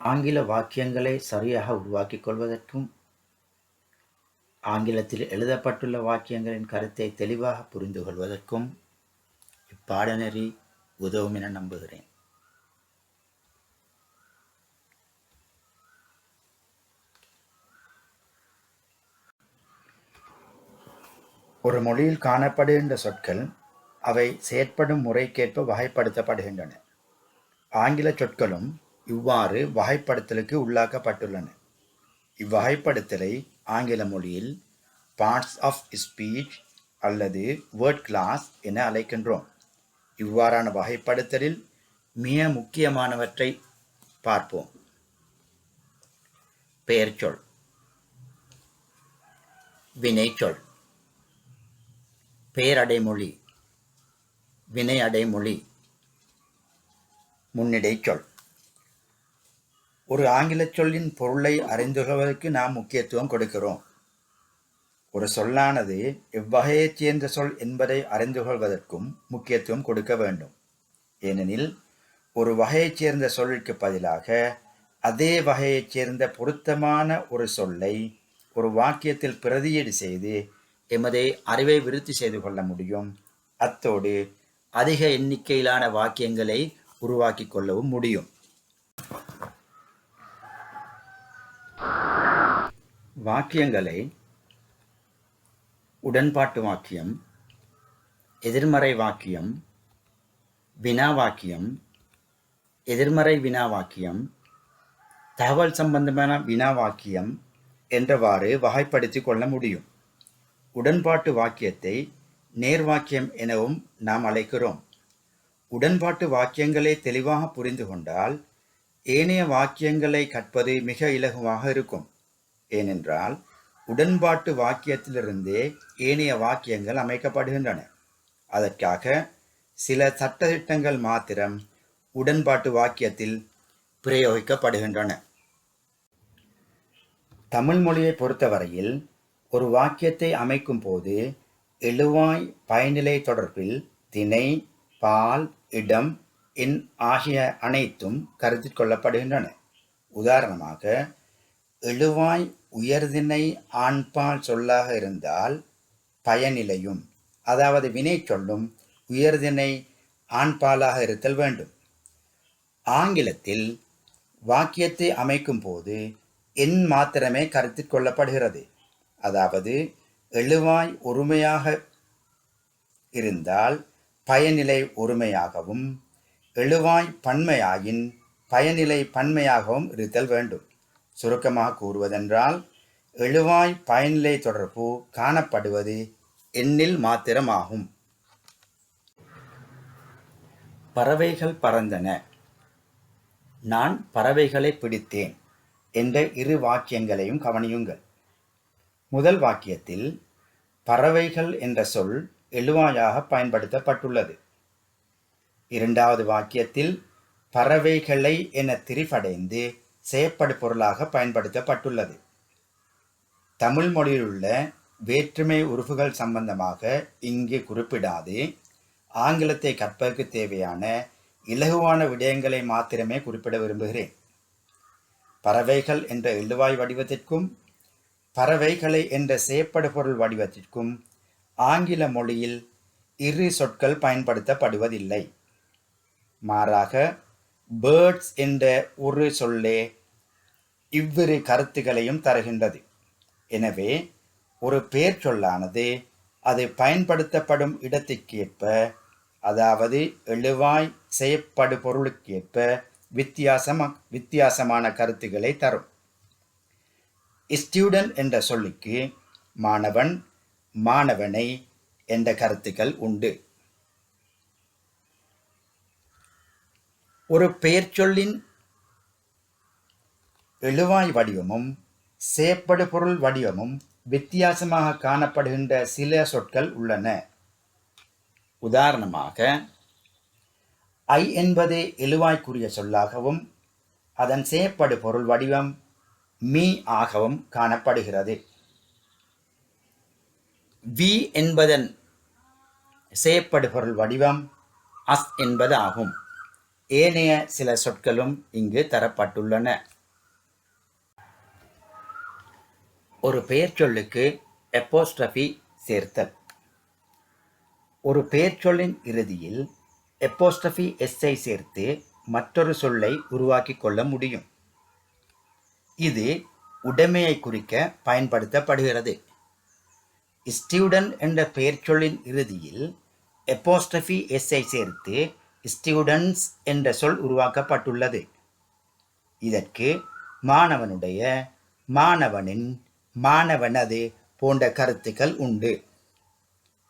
ஆங்கில வாக்கியங்களை சரியாக உருவாக்கிக் கொள்வதற்கும் ஆங்கிலத்தில் எழுதப்பட்டுள்ள வாக்கியங்களின் கருத்தை தெளிவாக புரிந்து கொள்வதற்கும் இப்பாடநெறி உதவும் என நம்புகிறேன். ஒரு மொழியில் காணப்படுகின்ற சொற்கள் அவை செயற்படும் முறைக்கேற்ப வகைப்படுத்தப்படுகின்றன. ஆங்கில சொற்களும் இவ்வாறு வகைப்படுத்தலுக்கு உள்ளாக்கப்பட்டுள்ளன. இவ்வகைப்படுத்தலை ஆங்கில மொழியில் பார்ட்ஸ் ஆஃப் ஸ்பீச் அல்லது வேர்ட் கிளாஸ் என அழைக்கின்றோம். இவ்வாறான வகைப்படுத்தலில் மிக முக்கியமானவற்றை பார்ப்போம். பெயர்ச்சொல், வினைச்சொல், பெயரடைமொழி, வினை அடைமொழி, முன்னிடைச்சொல். ஒரு ஆங்கிலச் சொல்லின் பொருளை அறிந்து கொள்வதற்கு நாம் முக்கியத்துவம் கொடுக்கிறோம். ஒரு சொல்லானது எவ்வகையைச் சேர்ந்த சொல் என்பதை அறிந்து கொள்வதற்கும் முக்கியத்துவம் கொடுக்க வேண்டும். ஏனெனில் ஒரு வகையைச் சேர்ந்த சொல்லுக்கு பதிலாக அதே வகையைச் சேர்ந்த பொருத்தமான ஒரு சொல்லை ஒரு வாக்கியத்தில் பிரதியீடு செய்து எமது அறிவை விருத்தி செய்து கொள்ள முடியும். அத்தோடு அதிக எண்ணிக்கையிலான வாக்கியங்களை உருவாக்கி கொள்ளவும் முடியும். வாக்கியங்களை உடன்பாட்டு வாக்கியம், எதிர்மறை வாக்கியம், வினா வாக்கியம், எதிர்மறை வினா வாக்கியம், தகவல் சம்பந்தமான வினா வாக்கியம் என்றவாறு வகைப்படுத்தி கொள்ள முடியும். உடன்பாட்டு வாக்கியத்தை நேர்வாக்கியம் எனவும் நாம் அழைக்கிறோம். உடன்பாட்டு வாக்கியங்களை தெளிவாக புரிந்து கொண்டால் ஏனைய வாக்கியங்களை கற்பது மிக இலகுவாக இருக்கும். ஏனென்றால் உடன்பாட்டு வாக்கியத்திலிருந்தே ஏனைய வாக்கியங்கள் அமைக்கப்படுகின்றன. அதற்காக சில சட்டதிட்டங்கள் மாத்திரம் உடன்பாட்டு வாக்கியத்தில் பிரயோகிக்கப்படுகின்றன. தமிழ் மொழியை பொறுத்தவரையில் ஒரு வாக்கியத்தை அமைக்கும் போது எழுவாய் பயனிலை தொடர்பில் திணை, பால், இடம், எண் ஆகிய அனைத்தும் கருத்தில் கொள்ளப்படுகின்றன. உதாரணமாக, எழுவாய் உயர்திணை ஆண்பால் சொல்லாக இருந்தால் பயனிலையும், அதாவது வினை சொல்லும் உயர்திணை ஆண்பாலாக இருத்தல் வேண்டும். ஆங்கிலத்தில் வாக்கியத்தை அமைக்கும் போது எண் மாத்திரமே கருத்தில் கொள்ளப்படுகிறது. அதாவது எழுவாய் ஒருமையாக இருந்தால் பயனிலை ஒருமையாகவும், எழுவாய் பன்மையாயின் பயனிலை பன்மையாகவும் இருத்தல் வேண்டும். சுருக்கமாக கூறுவதென்றால் எழுவாய் பயனிலை தொடர்பு காணப்படுவது எண்ணில் மாத்திரமாகும். பறவைகள் பறந்தன, நான் பறவைகளை பிடித்தேன் என்ற இரு வாக்கியங்களையும் கவனியுங்கள். முதல் வாக்கியத்தில் பறவைகள் என்ற சொல் எழுவாயாக பயன்படுத்தப்பட்டுள்ளது. இரண்டாவது வாக்கியத்தில் பறவைகளை என திரிபடைந்து செயற்படு பொருளாக பயன்படுத்தப்பட்டுள்ளது. தமிழ் மொழியிலுள்ள வேற்றுமை உறுப்புகள் சம்பந்தமாக இங்கு குறிப்பிடாது ஆங்கிலத்தை கற்பதற்கு தேவையான இலகுவான விடயங்களை மாத்திரமே குறிப்பிட விரும்புகிறேன். பறவைகள் என்ற எழுவாய் வடிவத்திற்கும் பறவைகளை என்ற செயற்படு பொருள் வடிவத்திற்கும் ஆங்கில மொழியில் இரு சொற்கள் பயன்படுத்தப்படுவதில்லை. மாறாக பேர்ட்ஸ் என்ற ஒரு சொல்லே இவ்விரு கருத்துக்களையும் தருகின்றது. எனவே ஒரு பெயர் சொல்லானது அது பயன்படுத்தப்படும் இடத்திற்கேற்ப, அதாவது எழுவாய் செயற்படு பொருளுக்கேற்ப வித்தியாசமான கருத்துக்களை தரும். ஸ்டூடெண்ட் என்ற சொல்லுக்கு மாணவன், மாணவனை என்ற கருத்துக்கள் உண்டு. ஒரு பெயர் சொல்லின் எழுவாய் வடிவமும் செயற்படு பொருள் வடிவமும் வித்தியாசமாக காணப்படுகின்ற சில சொற்கள் உள்ளன. உதாரணமாக, ஐ என்பது எழுவாய்க்குரிய சொல்லாகவும் அதன் செயற்படு பொருள் வடிவம் மீ ஆகவும் காணப்படுகிறது. வி என்பதன் செயற்படு பொருள் வடிவம் அஸ் என்பது ஆகும். ஏனைய சில சொற்களும் இங்கு தரப்பட்டுள்ளன. ஒரு பெயர்ச்சொல்லுக்கு அப்போஸ்ட்ரோபி சேர்த்தல். ஒரு பெயர்ச்சொல்லின் இறுதியில் அப்போஸ்ட்ரோபி எஸ்ஐ சேர்த்து மற்றொரு சொல்லை உருவாக்கிக் கொள்ள முடியும். இது உடைமையை குறிக்க பயன்படுத்தப்படுகிறது. ஸ்டூடெண்ட் என்ற பெயர்ச்சொல்லின் இறுதியில் அப்போஸ்ட்ரோபி எஸ்ஐ சேர்த்து ஸ்டூடெண்ட்ஸ் என்ற சொல் உருவாக்கப்பட்டுள்ளது. இதற்கு மாணவனுடைய, மாணவனின், மாணவனது போன்ற கருத்துக்கள் உண்டு.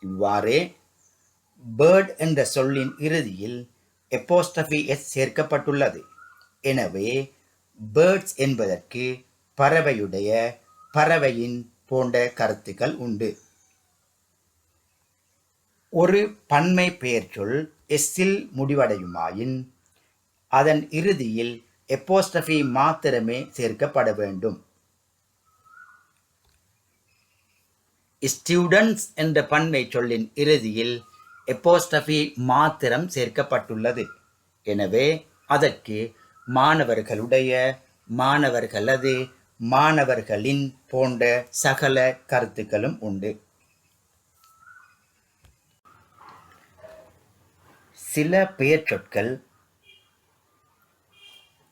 இவ்வாறே பேர்ட் என்ற சொல்லின் இறுதியில் அப்போஸ்ட்ரோபி எஸ் சேர்க்கப்பட்டுள்ளது. எனவே பேர்ட்ஸ் என்பதற்கு பறவையுடைய, பறவையின் போன்ற கருத்துக்கள் உண்டு. ஒரு பன்மை பெயர்ச்சொல் எஸ்ஸில் முடிவடையுமாயின் அதன் இறுதியில் அப்போஸ்ட்ரோபி மாத்திரமே சேர்க்கப்பட வேண்டும். ஸ்டூடெண்ட்ஸ் என்ற பன்மை சொல்லின் இறுதியில் அப்போஸ்ட்ரோபி மாத்திரம் சேர்க்கப்பட்டுள்ளது. எனவே அதற்கு மாணவர்களுடைய, மாணவர்களது, மாணவர்களின் போன்ற சகல கருத்துக்களும் உண்டு. சில பெயர்ச்சொற்கள்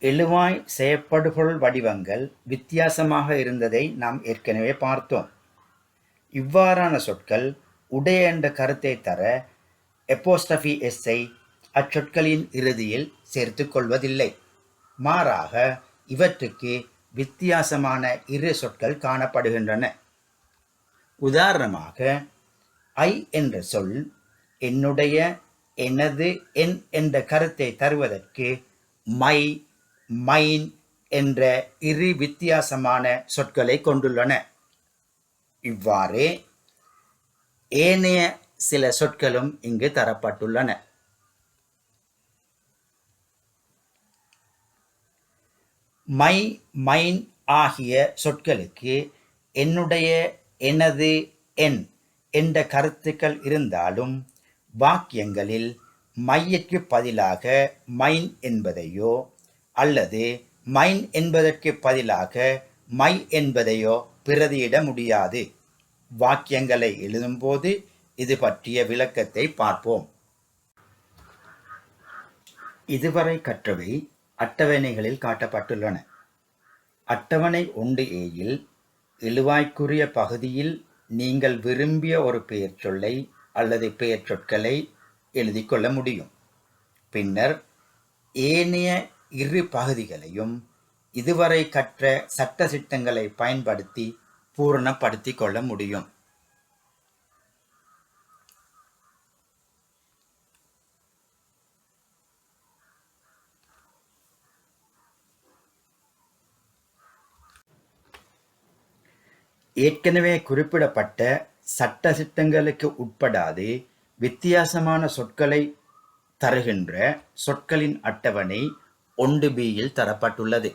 எழுவாய் செயற்படுபொருள் வடிவங்கள் வித்தியாசமாக இருந்ததை நாம் ஏற்கனவே பார்த்தோம். இவ்வாறான சொற்கள் உடைய என்ற கருத்தை தர அப்போஸ்ட்ரோபி எஸ்ஐ அச்சொற்களின் இறுதியில் சேர்த்து கொள்வதில்லை. மாறாக இவற்றுக்கு வித்தியாசமான இரு சொற்கள் காணப்படுகின்றன. உதாரணமாக, ஐ என்ற சொல் என்னுடைய, எனது, என் என்ற கருத்தை தருவதற்கு மை, மைன் என்ற இரு வித்தியாசமான சொற்களை கொண்டுள்ளன. இவ்வாறே ஏனைய சில சொற்களும் இங்கு தரப்பட்டுள்ளன. மை, மைன் ஆகிய சொற்களுக்கு என்னுடைய, எனது, என் என்ற கருத்துக்கள் இருந்தாலும் வாக்கியங்களில் மையிற்கு பதிலாக மைன் என்பதையோ அல்லது மைன் என்பதற்கு பதிலாக மை என்பதையோ பிரதியிட முடியாது. வாக்கியங்களை எழுதும்போது இது பற்றிய விளக்கத்தை பார்ப்போம். இதுவரை கற்றவை அட்டவணைகளில் காட்டப்பட்டுள்ளன. அட்டவணை 1A-யில் எழுவாய்க்குரிய பகுதியில் நீங்கள் விரும்பிய ஒரு பெயர்ச்சொல்லை அல்லது பெயர்ச்சொற்களை எழுதிக் கொள்ள முடியும். பின்னர் ஏனைய இரு பகுதிகளையும் இதுவரை கற்ற சட்ட திட்டங்களை பயன்படுத்தி பூரணப்படுத்திக் கொள்ள முடியும். ஏற்கனவே குறிப்பிடப்பட்ட சட்ட திட்டங்களுக்கு உட்படாது வித்தியாசமான சொற்களை தருகின்ற சொற்களின் அட்டவணை 1B-யில் தரப்பட்டுள்ளது.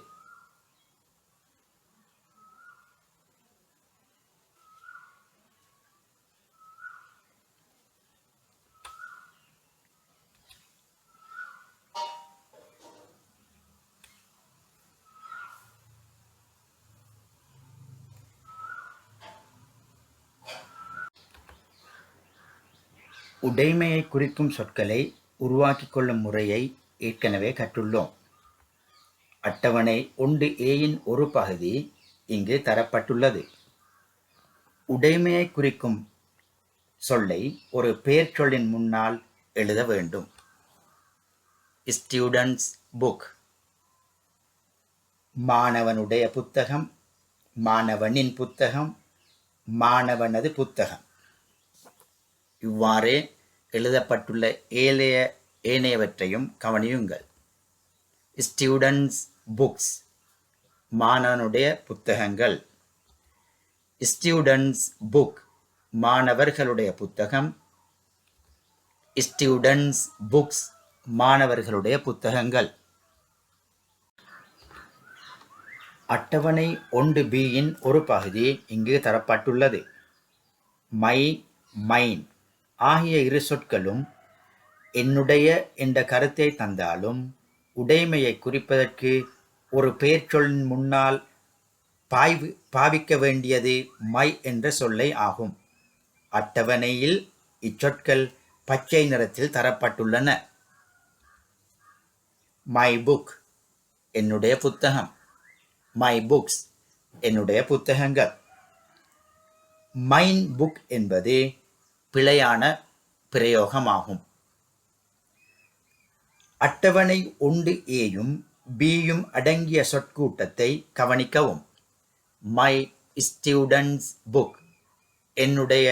உடைமையை குறிக்கும் சொற்களை உருவாக்கிக் கொள்ளும் முறையை ஏற்கனவே கற்றுள்ளோம். அட்டவணை 1A-யின் ஒரு பகுதி இங்கு தரப்பட்டுள்ளது. உடைமையை குறிக்கும் சொல்லை ஒரு பெயர்ச்சொல்லின் முன்னால் எழுத வேண்டும். ஸ்டூடெண்ட்ஸ் புக், மாணவனுடைய புத்தகம், மாணவனின் புத்தகம், மாணவனது புத்தகம். இவ்வாறே எழுதப்பட்டுள்ள ஏனையவற்றையும் கவனியுங்கள். ஸ்டூடெண்ட்ஸ் புக்ஸ், மாணவனுடைய புத்தகங்கள். ஸ்டூடெண்ட்ஸ் புக், மாணவர்களுடைய புத்தகம். ஸ்டூடெண்ட்ஸ் புக்ஸ், மாணவர்களுடைய புத்தகங்கள். அட்டவணை 1B-யின் ஒரு பகுதி இங்கு தரப்பட்டுள்ளது. மை, மைன் ஆகிய இரு சொற்களும் என்னுடைய என்ற கருத்தை தந்தாலும் உடைமையை குறிப்பதற்கு ஒரு பெயர்ச்சொல்லின் முன்னால் பாவிக்க வேண்டியது மை என்ற சொல்லை ஆகும். அட்டவணையில் இச்சொற்கள் பச்சை நிறத்தில் தரப்பட்டுள்ளன. மை புக் என்னுடைய புத்தகம், மை புக்ஸ் என்னுடைய புத்தகங்கள். மைன் புக் என்பது பிழையான பிரயோகமாகும். அட்டவணை 1A-யும் B-யும் அடங்கிய சொற்கூட்டத்தை கவனிக்கவும். மை ஸ்டூடண்ட்ஸ் புக் என்னுடைய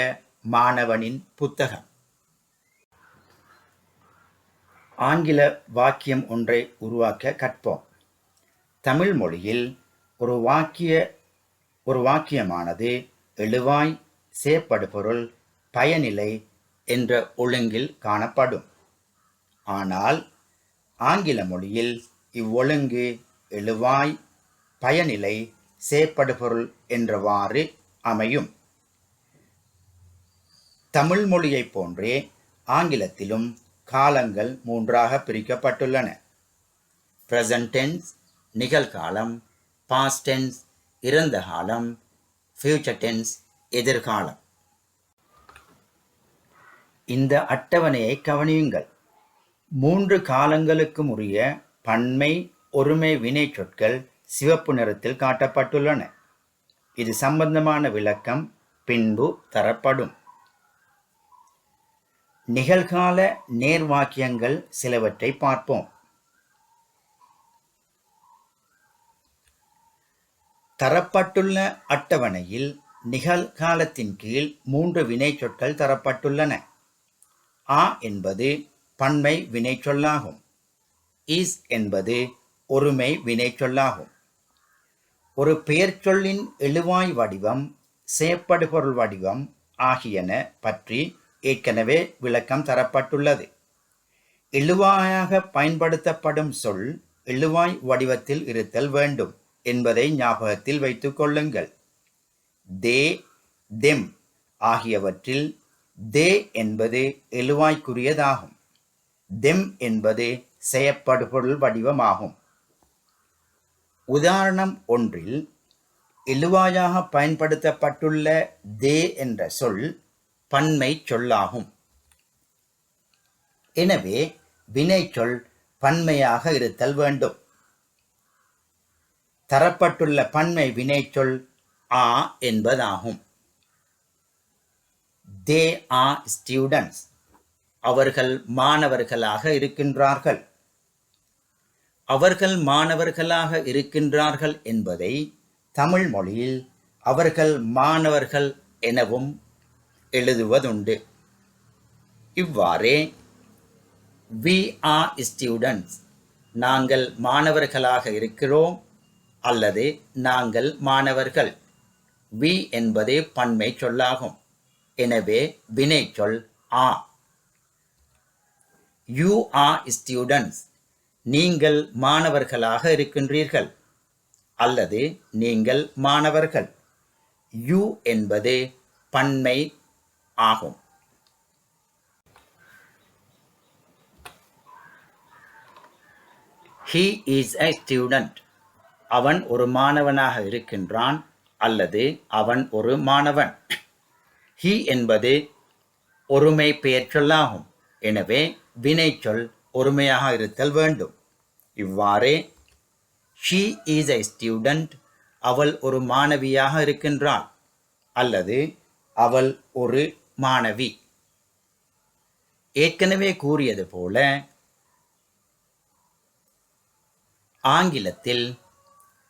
மாணவனின் புத்தகம். ஆங்கில வாக்கியம் ஒன்றை உருவாக்க கற்போம். தமிழ் மொழியில் ஒரு வாக்கியமானது எழுவாய், செயப்படுபொருள், பயனிலை என்ற ஒழுங்கில் காணப்படும். ஆனால் ஆங்கில மொழியில் இவ்வொழுங்கு எழுவாய், பயனிலை, செயப்படுபொருள் என்றவாறு அமையும். தமிழ் மொழியைப் போன்றே ஆங்கிலத்திலும் காலங்கள் 3ஆக பிரிக்கப்பட்டுள்ளன. பிரசன்ட் டென்ஸ் நிகழ்காலம், பாஸ்ட் டென்ஸ் இறந்த காலம், ஃபியூச்சர் டென்ஸ் எதிர்காலம். இந்த அட்டவணையை கவனியுங்கள். 3 காலங்களுக்கும் உரிய பன்மை, ஒருமை வினைச்சொற்கள் சிவப்பு நிறத்தில் காட்டப்பட்டுள்ளன. இது சம்பந்தமான விளக்கம் பின்பு தரப்படும். நிகழ்கால நேர்வாக்கியங்கள் சிலவற்றை பார்ப்போம். தரப்பட்டுள்ள அட்டவணையில் நிகழ்காலத்தின் கீழ் 3 வினைச்சொற்கள் தரப்பட்டுள்ளன. ஆ என்பது பன்மை வினைச்சொல்லாகும். இஸ் என்பது ஒருமை வினைச்சொல்லாகும். ஒரு பெயர்ச்சொல்லின் எழுவாய் வடிவம், செயப்படுபொருள் வடிவம் ஆகியன பற்றி ஏற்கனவே விளக்கம் தரப்பட்டுள்ளது. எழுவாயாக பயன்படுத்தப்படும் சொல் எழுவாய் வடிவத்தில் இருத்தல் வேண்டும் என்பதை ஞாபகத்தில் வைத்துக் கொள்ளுங்கள். தே, தெம் ஆகியவற்றில் தே என்பது எழுவாய்க்குரியதாகும். தெம் என்பது செயப்படுபொருள் வடிவமாகும். உதாரணம் 1இல் எழுவாயாக பயன்படுத்தப்பட்டுள்ள தே என்ற சொல் பன்மை சொல்லாகும். எனவே வினைச்சொல் பன்மையாக இருத்தல் வேண்டும். தரப்பட்டுள்ள பன்மை வினைச்சொல் ஆ என்பதாகும். தே ஆர் ஸ்டூடெண்ட்ஸ் அவர்கள் மாணவர்களாக இருக்கின்றார்கள். அவர்கள் மாணவர்களாக இருக்கின்றார்கள் என்பதை தமிழ் மொழியில் அவர்கள் மாணவர்கள் எனவும் எழுதுவதுண்டு. இவ்வாறே we are students நாங்கள் மாணவர்களாக இருக்கிறோம் அல்லது நாங்கள் மாணவர்கள். we என்பதே பன்மை சொல்லாகும். எனவே வினைச்சொல் ஆ. you are students நீங்கள் மாணவர்களாக இருக்கின்றீர்கள் அல்லது நீங்கள் மாணவர்கள். you என்பது பன்மை ஆகும். he is a student அவன் ஒரு மாணவனாக இருக்கின்றான் அல்லது அவன் ஒரு மாணவன். he என்பது ஒருமை பெயர் சொல்லாகும். எனவே வினைச்சொல் ஒருமையாக இருத்தல் வேண்டும். இவ்வாறே she is a student அவள் ஒரு மாணவியாக இருக்கின்றாள் அல்லது அவள் ஒரு மாணவி. ஏற்கனவே கூறியது போல ஆங்கிலத்தில்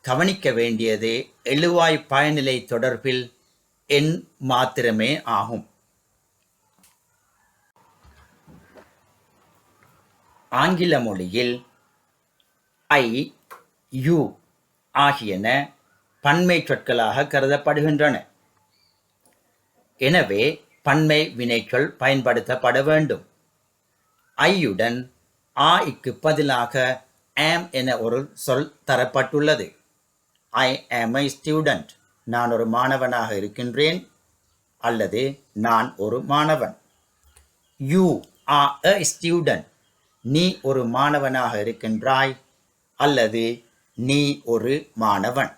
கவனிக்க வேண்டியது எழுவாய் பயனிலை தொடர்பில் எண் மாத்திரமே ஆகும். ஆங்கில மொழியில் ஐ, யூ ஆகியன பன்மை சொற்களாக கருதப்படுகின்றன. எனவே பன்மை வினைச்சொல் பயன்படுத்தப்பட வேண்டும். ஐயுடன் ஆய்க்கு பதிலாக am என ஒரு சொல் தரப்பட்டுள்ளது. I am a student நான் ஒரு மாணவனாக இருக்கின்றேன் அல்லது நான் ஒரு மாணவன். You are a student நீ ஒரு மாணவனாக இருக்கின்றாய் அல்லது நீ ஒரு மாணவன்.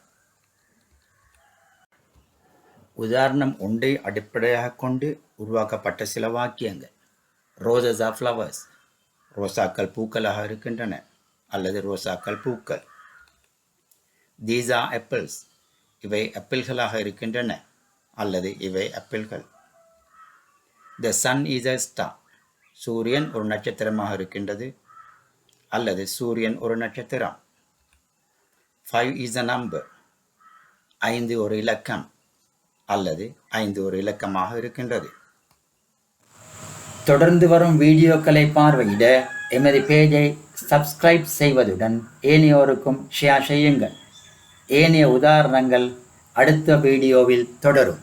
உதாரணம் ஒன்றை அடிப்படையாகக் கொண்டு உருவாக்கப்பட்ட சில வாக்கியங்கள். ரோசஸ் ஆர் ஃப்ளவர்ஸ், ரோசாக்கள் பூக்களாக இருக்கின்றன அல்லது ரோசாக்கள் பூக்கள். தீஸ் ஆர் ஆப்பிள்ஸ், இவை ஆப்பிள்களாக இருக்கின்றன அல்லது இவை ஆப்பிள்கள். த சன் இஸ் அ ஸ்டார், சூரியன் ஒரு நட்சத்திரமாக இருக்கின்றது அல்லது சூரியன் ஒரு நட்சத்திரம். 5 is a number, 5 ஒரு இலக்கம் அல்லது 5 ஒரு இலக்கமாக இருக்கின்றது. தொடர்ந்து வரும் வீடியோக்களை பார்வையிட எமது பேஜை சப்ஸ்கிரைப் செய்வதுடன் ஏனையோருக்கும் ஷேர் செய்யுங்கள். ஏனைய உதாரணங்கள் அடுத்த வீடியோவில் தொடரும்.